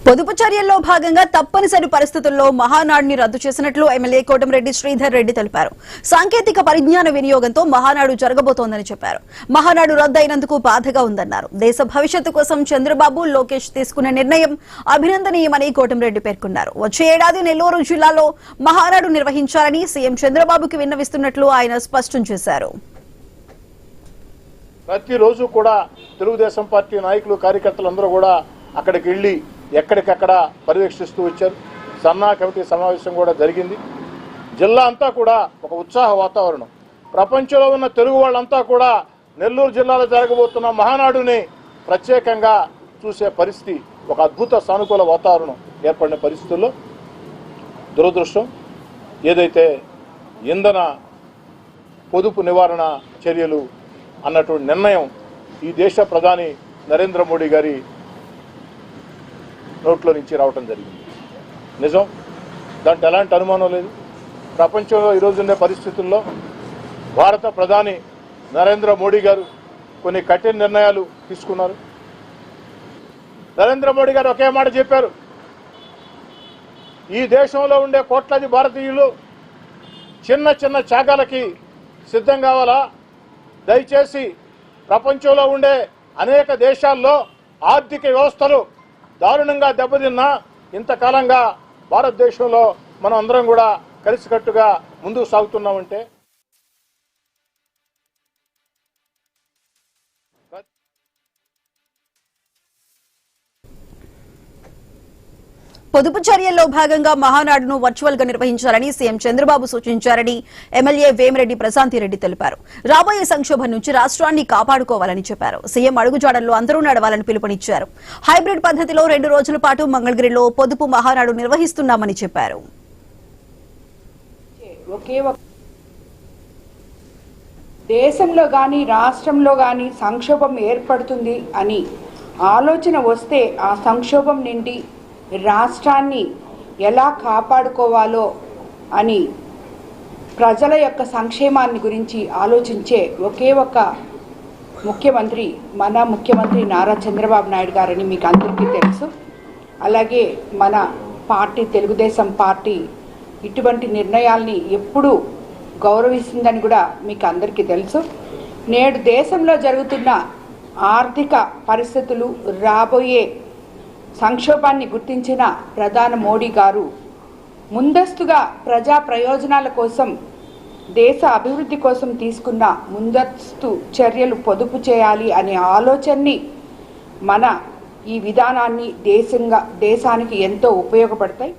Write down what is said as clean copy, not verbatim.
పొదుపు చర్యల్లో భాగంగా తప్పనిసరి పరిస్థితుల్లో మహానాడుని రద్దు చేసినట్లు ఎమ్మెల్యే కోటంరెడ్డి శ్రీధర్ రెడ్డి తెలిపారు. సాంకేతిక పరిజ్ఞాన వినియోగంతో మహానాడు జరగబోతోందని చెప్పారు. మహానాడు రద్దు అయినందుకు బాధగా ఉందన్నారు. దేశ భవిష్యత్తు కోసం చంద్రబాబు, లోకేష్ తీసుకున్న నిర్ణయం అభినందనీయమని కోటంరెడ్డి పేర్కొన్నారు. వచ్చే ఏడాది నెల్లూరు జిల్లాలో మహానాడు నిర్వహించాలని సీఎం చంద్రబాబుకి విన్నవిస్తున్నట్లు ఆయన స్పష్టం చేశారు. ప్రతిరోజు కూడా తెలుగుదేశం పార్టీ నాయకులు, కార్యకర్తలందరూ కూడా అక్కడికి వెళ్లి ఎక్కడికక్కడ పర్యవేక్షిస్తూ వచ్చారు. సన్నా కమిటీ సమావేశం కూడా జరిగింది. జిల్లా అంతా కూడా ఒక ఉత్సాహ వాతావరణం. ప్రపంచంలో ఉన్న తెలుగు వాళ్ళంతా కూడా నెల్లూరు జిల్లాలో జరగబోతున్న మహానాడుని ప్రత్యేకంగా చూసే పరిస్థితి, ఒక అద్భుత సానుకూల వాతావరణం ఏర్పడిన పరిస్థితుల్లో దురదృష్టం ఏదైతే ఇంధన పొదుపు నివారణ చర్యలు అన్నటువంటి నిర్ణయం ఈ దేశ ప్రధాని నరేంద్ర మోడీ గారి నోట్లో నుంచి రావటం జరిగింది. నిజం, దాంట్లో ఎలాంటి అనుమానం లేదు. ప్రపంచంలో ఈరోజు ఉండే పరిస్థితుల్లో భారత ప్రధాని నరేంద్ర మోడీ గారు కొన్ని కఠిన నిర్ణయాలు తీసుకున్నారు. నరేంద్ర మోడీ గారు ఒకే మాట చెప్పారు, ఈ దేశంలో ఉండే కోట్లాది భారతీయులు చిన్న చిన్న త్యాగాలకి సిద్ధం కావాలా? దయచేసి ప్రపంచంలో ఉండే అనేక దేశాల్లో ఆర్థిక వ్యవస్థలు దారుణంగా దెబ్బతిన్నా ఇంతకాలంగా భారతదేశంలో మనం అందరం కూడా కలిసికట్టుగా ముందుకు సాగుతున్నామంటే పొదుపు చర్యల్లో భాగంగా మహానాడును వర్చువల్ గా నిర్వహించాలని సీఎం చంద్రబాబు సూచించారని ఎమ్మెల్యే వేమిరెడ్డి ప్రశాంతిరెడ్డి తెలిపారు. రాబోయే సంక్షోభం నుంచి రాష్ట్రాన్ని కాపాడుకోవాలని చెప్పారు. సీఎం అడుగుజాడల్లో అందరూ నడవాలని పిలుపునిచ్చారు. హైబ్రిడ్ పద్ధతిలో 2 రోజుల పాటు మంగళగిరిలో పొదుపు మహానాడు నిర్వహిస్తున్నామని చెప్పారు. దేశంలో గాని రాష్ట్రంలో గాని సంక్షోభం ఏర్పడుతుంది అని ఆలోచన వస్తే ఆ సంక్షోభం నుండి రాష్ట్రాన్ని ఎలా కాపాడుకోవాలో అని ప్రజల యొక్క సంక్షేమాన్ని గురించి ఆలోచించే ఒకే ఒక ముఖ్యమంత్రి మన ముఖ్యమంత్రి నారా చంద్రబాబు నాయుడు గారని మీకు అందరికీ తెలుసు. అలాగే మన పార్టీ తెలుగుదేశం పార్టీ ఇటువంటి నిర్ణయాల్ని ఎప్పుడూ గౌరవిస్తుందని కూడా మీకు అందరికీ తెలుసు. నేడు దేశంలో జరుగుతున్న ఆర్థిక పరిస్థితులు, రాబోయే సంక్షోభాన్ని గుర్తించిన ప్రధాని మోడీ గారు ముందస్తుగా ప్రజా ప్రయోజనాల కోసం, దేశ అభివృద్ధి కోసం తీసుకున్న ముందస్తు చర్యలు పొదుపు చేయాలి అనే ఆలోచనని, మన ఈ విధానాన్ని దేశానికి ఎంతో ఉపయోగపడతాయి.